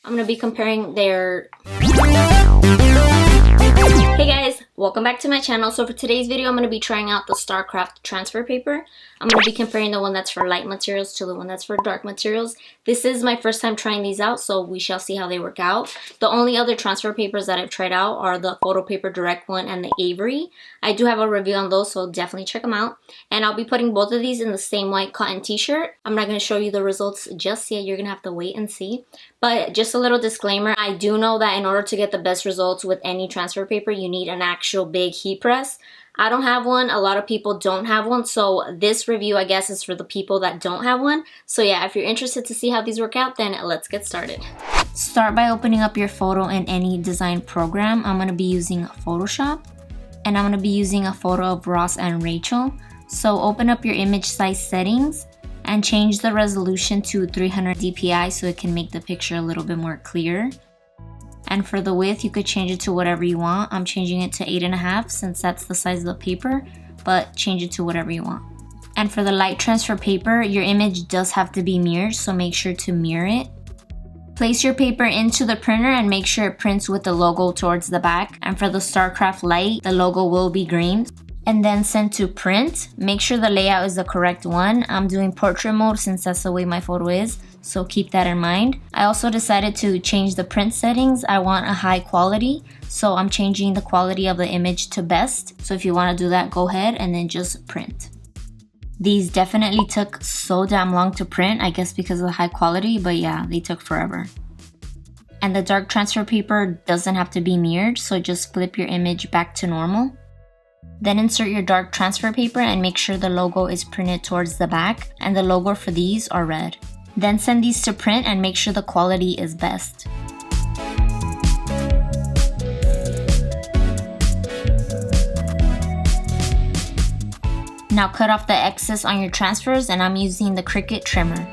I'm going to be comparing their... Hey guys, welcome back to my channel. So for today's video, I'm going to be trying out the StarCraft transfer paper. I'm going to be comparing the one that's for light materials to the one that's for dark materials. This is my first time trying these out, so we shall see how they work out. The only other transfer papers that I've tried out are the Photo Paper Direct one and the Avery. I do have a review on those, so definitely check them out. And I'll be putting both of these in the same white cotton t-shirt. I'm not going to show you the results just yet. You're going to have to wait and see. But just a little disclaimer, I do know that in order to get the best results with any transfer paper, you need an actual big heat press. I don't have one. A lot of people don't have one. So this review, I guess, is for the people that don't have one. So yeah, if you're interested to see how these work out, then let's get started. Start by opening up your photo in any design program. I'm going to be using Photoshop. And I'm going to be using a photo of Ross and Rachel. So open up your image size settings and change the resolution to 300 dpi so it can make the picture a little bit more clear. And for the width, you could change it to whatever you want. I'm changing it to 8.5 since that's the size of the paper, but change it to whatever you want. And for the light transfer paper, your image does have to be mirrored, so make sure to mirror it. Place your paper into the printer and make sure it prints with the logo towards the back. And for the StarCraft light, the logo will be green. And then send to print. Make sure the layout is the correct one. I'm doing portrait mode since that's the way my photo is, so keep that in mind. I also decided to change the print settings. I want a high quality, so I'm changing the quality of the image to best. So if you want to do that, go ahead and then just print. These definitely took so damn long to print, I guess because of the high quality, but yeah, they took forever. And the dark transfer paper doesn't have to be mirrored, so just flip your image back to normal. Then insert your dark transfer paper and make sure the logo is printed towards the back, and the logo for these are red. Then send these to print and make sure the quality is best. Now cut off the excess on your transfers, and I'm using the Cricut trimmer.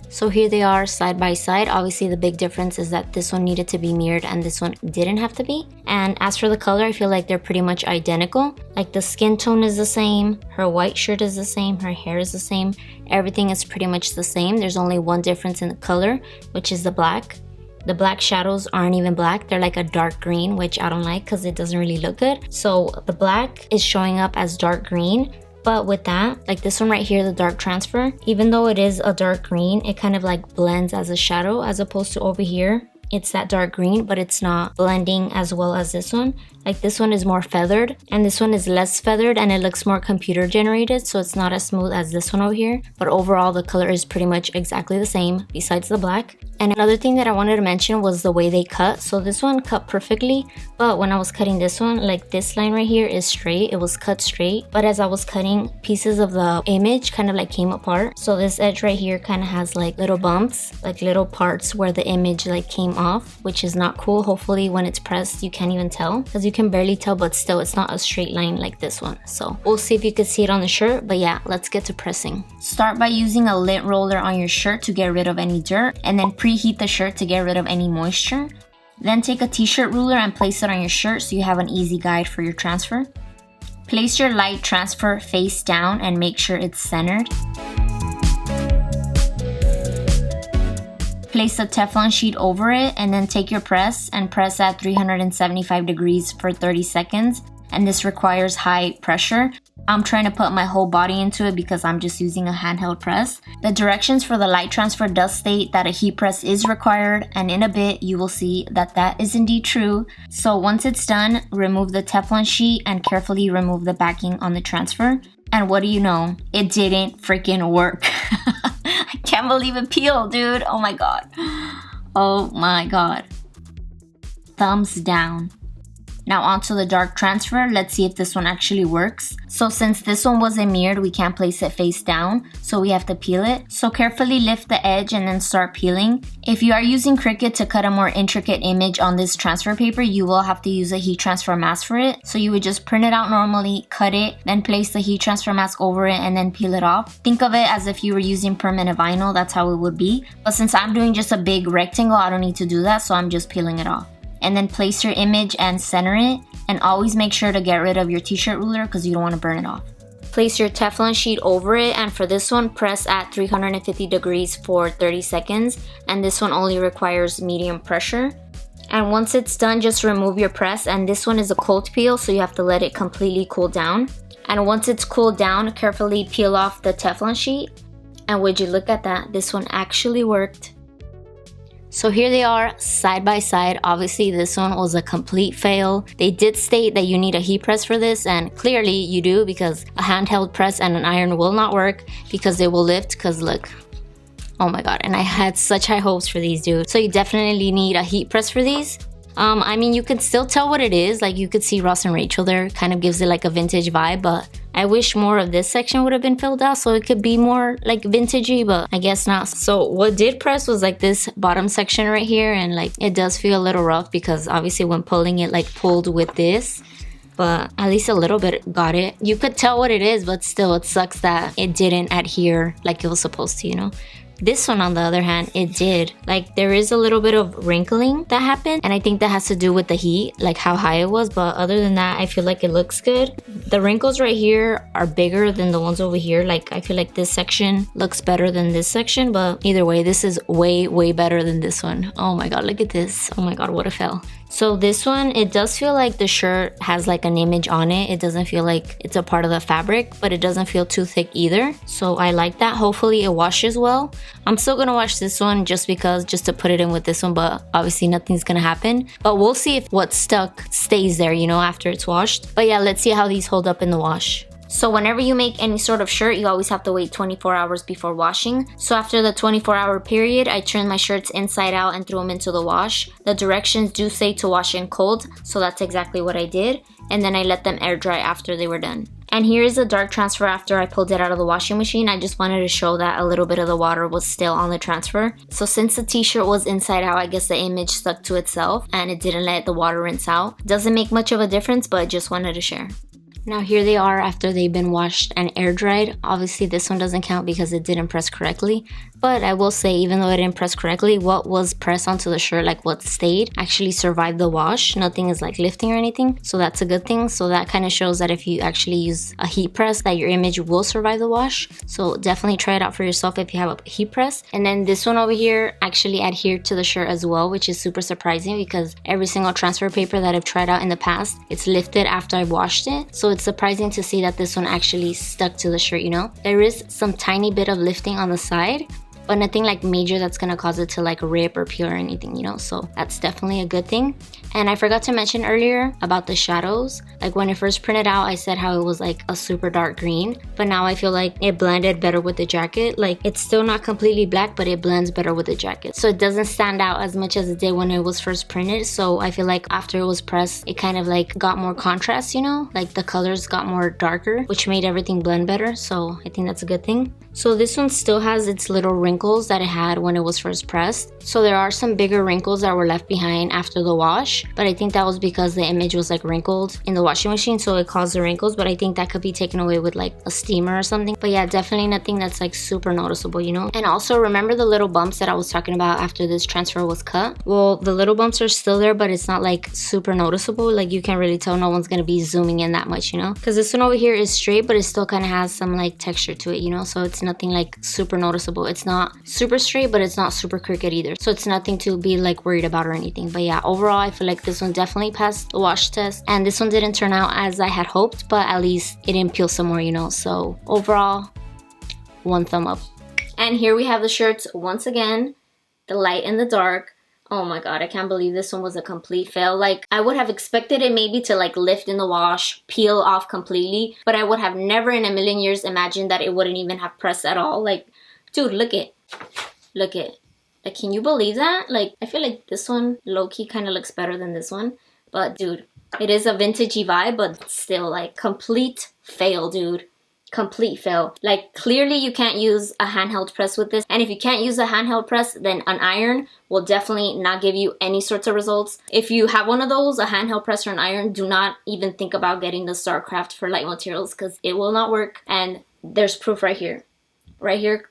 So here they are side by side. Obviously the big difference is that this one needed to be mirrored and this one didn't have to be. And as for the color, I feel like they're pretty much identical. Like the skin tone is the same, her white shirt is the same, her hair is the same. Everything is pretty much the same. There's only one difference in the color, which is the black. The black shadows aren't even black. They're like a dark green, which I don't like because it doesn't really look good. So the black is showing up as dark green. But with that, like this one right here, the dark transfer, even though it is a dark green, it kind of like blends as a shadow, as opposed to over here, it's that dark green, but it's not blending as well as this one. Like this one is more feathered and this one is less feathered and it looks more computer generated, so it's not as smooth as this one over here. But overall, the color is pretty much exactly the same besides the black. And another thing that I wanted to mention was the way they cut. So this one cut perfectly, but when I was cutting this one, like this line right here is straight. It was cut straight, but as I was cutting, pieces of the image kind of like came apart. So this edge right here kind of has like little bumps, like little parts where the image like came off, which is not cool. Hopefully when it's pressed, you can't even tell, because you can barely tell, but still it's not a straight line like this one. So we'll see if you can see it on the shirt, but yeah, let's get to pressing. Start by using a lint roller on your shirt to get rid of any dirt, and then preheat the shirt to get rid of any moisture. Then take a t-shirt ruler and place it on your shirt so you have an easy guide for your transfer. Place your light transfer face down and make sure it's centered. Place a Teflon sheet over it and then take your press and press at 375 degrees for 30 seconds. And this requires high pressure. I'm trying to put my whole body into it because I'm just using a handheld press. The directions for the light transfer does state that a heat press is required, and in a bit you will see that that is indeed true. So once it's done, remove the Teflon sheet and carefully remove the backing on the transfer. And what do you know? It didn't freaking work. I can't believe it peeled, dude. Oh my god. Oh my god. Thumbs down. Now onto the dark transfer. Let's see if this one actually works. So since this one wasn't mirrored, we can't place it face down, so we have to peel it. So carefully lift the edge and then start peeling. If you are using Cricut to cut a more intricate image on this transfer paper, you will have to use a heat transfer mask for it. So you would just print it out normally, cut it, then place the heat transfer mask over it and then peel it off. Think of it as if you were using permanent vinyl, that's how it would be. But since I'm doing just a big rectangle, I don't need to do that, so I'm just peeling it off. And then place your image and center it, and always make sure to get rid of your t-shirt ruler because you don't want to burn it off. Place your Teflon sheet over it, and for this one, press at 350 degrees for 30 seconds. And this one only requires medium pressure. And once it's done, just remove your press. And this one is a cold peel, so you have to let it completely cool down. And once it's cooled down, carefully peel off the Teflon sheet. And would you look at that, this one actually worked. So here they are side by side. Obviously this one was a complete fail. They did state that you need a heat press for this, and clearly you do, because a handheld press and an iron will not work because they will lift, because look. Oh my god, and I had such high hopes for these, dude. So you definitely need a heat press for these. I mean, you can still tell what it is. Like, you could see Ross and Rachel there. Kind of gives it like a vintage vibe, but I wish more of this section would have been filled out so it could be more like vintagey, but I guess not. So what did press was like this bottom section right here, and like it does feel a little rough because obviously when pulling it, like pulled with this, but at least a little bit got it. You could tell what it is, but still it sucks that it didn't adhere like it was supposed to, you know? This one, on the other hand, it did. Like, there is a little bit of wrinkling that happened, and I think that has to do with the heat, like how high it was, but other than that, I feel like it looks good. The wrinkles right here are bigger than the ones over here. Like, I feel like this section looks better than this section, but either way, this is way, way better than this one. Oh my god, look at this. Oh my god, what a fail. So this one, it does feel like the shirt has like an image on it. It doesn't feel like it's a part of the fabric, but it doesn't feel too thick either. So I like that. Hopefully it washes well. I'm still gonna wash this one just to put it in with this one, but obviously nothing's gonna happen. But we'll see if what's stuck stays there, you know, after it's washed. But yeah, let's see how these hold up in the wash. So whenever you make any sort of shirt, you always have to wait 24 hours before washing. So after the 24-hour period, I turned my shirts inside out and threw them into the wash. The directions do say to wash in cold, so that's exactly what I did. And then I let them air dry after they were done. And here is the dark transfer after I pulled it out of the washing machine. I just wanted to show that a little bit of the water was still on the transfer. So since the t-shirt was inside out, I guess the image stuck to itself and it didn't let the water rinse out. Doesn't make much of a difference, but just wanted to share. Now here they are after they've been washed and air dried. Obviously this one doesn't count because it didn't press correctly. But I will say, even though it didn't press correctly, what was pressed onto the shirt, like what stayed, actually survived the wash. Nothing is like lifting or anything. So that's a good thing. So that kind of shows that if you actually use a heat press, that your image will survive the wash. So definitely try it out for yourself if you have a heat press. And then this one over here actually adhered to the shirt as well, which is super surprising because every single transfer paper that I've tried out in the past, it's lifted after I've washed it. So it's surprising to see that this one actually stuck to the shirt, you know? There is some tiny bit of lifting on the side, but nothing like major that's gonna cause it to like rip or peel or anything, you know? So that's definitely a good thing. And I forgot to mention earlier about the shadows. Like when it first printed out, I said how it was like a super dark green, but now I feel like it blended better with the jacket. Like it's still not completely black, but it blends better with the jacket. So it doesn't stand out as much as it did when it was first printed. So I feel like after it was pressed, it kind of like got more contrast, you know? Like the colors got more darker, which made everything blend better. So I think that's a good thing. So this one still has its little wrinkles that it had when it was first pressed. So there are some bigger wrinkles that were left behind after the wash, but I think that was because the image was like wrinkled in the washing machine, so it caused the wrinkles. But I think that could be taken away with like a steamer or something. But yeah, definitely nothing that's like super noticeable, you know? And also remember the little bumps that I was talking about after this transfer was cut? Well, the little bumps are still there, but it's not like super noticeable. Like you can't really tell, no one's gonna be zooming in that much, you know? Because this one over here is straight, but it still kind of has some like texture to it, you know? So it's nothing like super noticeable. It's not super straight, but it's not super crooked either. So it's nothing to be like worried about or anything. But yeah, overall, I feel like this one definitely passed the wash test. And this one didn't turn out as I had hoped, but at least it didn't peel some more, you know? So overall, 1 thumb up. And here we have the shirts once again, the light and the dark. Oh my god, I can't believe this one was a complete fail. Like, I would have expected it maybe to like lift in the wash, peel off completely, but I would have never in a million years imagined that it wouldn't even have pressed at all. Like, dude, look it. Look it. Like, can you believe that? Like, I feel like this one low-key kind of looks better than this one. But dude, it is a vintagey vibe, but still like complete fail, dude. Complete fail. Like clearly you can't use a handheld press with this, and if you can't use a handheld press, then an iron will definitely not give you any sorts of results. If you have one of those, a handheld press or an iron, do not even think about getting the StarCraft for light materials because it will not work. And there's proof right here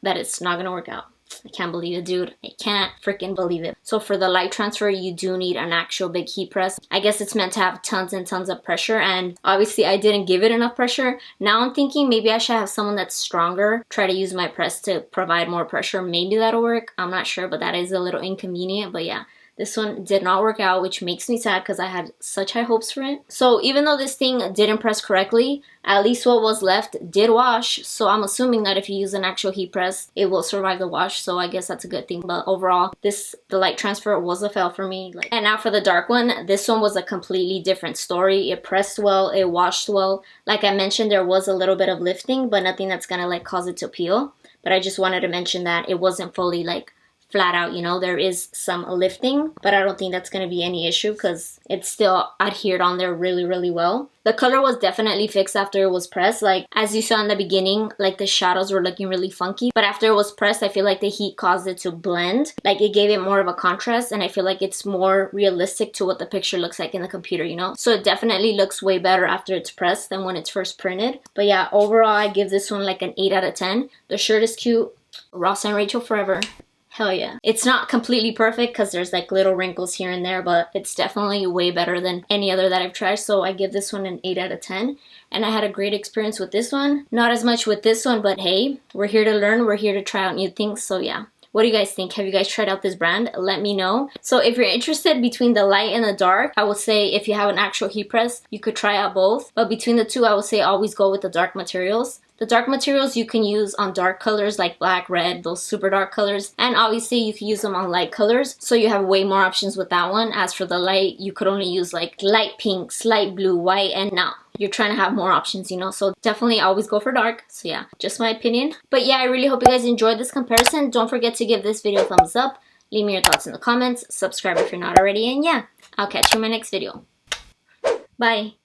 that it's not gonna work out. I can't believe it, dude. I can't freaking believe it. So for the light transfer, you do need an actual big heat press. I guess it's meant to have tons and tons of pressure, and obviously I didn't give it enough pressure. Now I'm thinking maybe I should have someone that's stronger try to use my press to provide more pressure. Maybe that'll work. I'm not sure, but that is a little inconvenient. But yeah, this one did not work out, which makes me sad because I had such high hopes for it. So even though this thing didn't press correctly, at least what was left did wash. So I'm assuming that if you use an actual heat press, it will survive the wash. So I guess that's a good thing. But overall, the light transfer was a fail for me. And now for the dark one, this one was a completely different story. It pressed well, it washed well. Like I mentioned, there was a little bit of lifting, but nothing that's gonna like cause it to peel. But I just wanted to mention that it wasn't fully like flat out, you know, there is some lifting, but I don't think that's going to be any issue because it's still adhered on there really, really well. The color was definitely fixed after it was pressed. Like, as you saw in the beginning, like the shadows were looking really funky, but after it was pressed, I feel like the heat caused it to blend. Like, it gave it more of a contrast, and I feel like it's more realistic to what the picture looks like in the computer, you know? So it definitely looks way better after it's pressed than when it's first printed. But yeah, overall, I give this one like an 8 out of 10. The shirt is cute. Ross and Rachel forever. Hell yeah. It's not completely perfect because there's like little wrinkles here and there, but it's definitely way better than any other that I've tried. So I give this one an 8 out of 10. And I had a great experience with this one. Not as much with this one, but hey, we're here to learn. We're here to try out new things. So yeah. What do you guys think? Have you guys tried out this brand? Let me know. So if you're interested between the light and the dark, I would say if you have an actual heat press, you could try out both. But between the two, I would say always go with the dark materials. The dark materials you can use on dark colors like black, red, those super dark colors. And obviously you can use them on light colors. So you have way more options with that one. As for the light, you could only use like light pinks, light blue, white, and now you're trying to have more options, you know? So definitely always go for dark. So yeah, just my opinion. But yeah, I really hope you guys enjoyed this comparison. Don't forget to give this video a thumbs up. Leave me your thoughts in the comments. Subscribe if you're not already. And yeah, I'll catch you in my next video. Bye.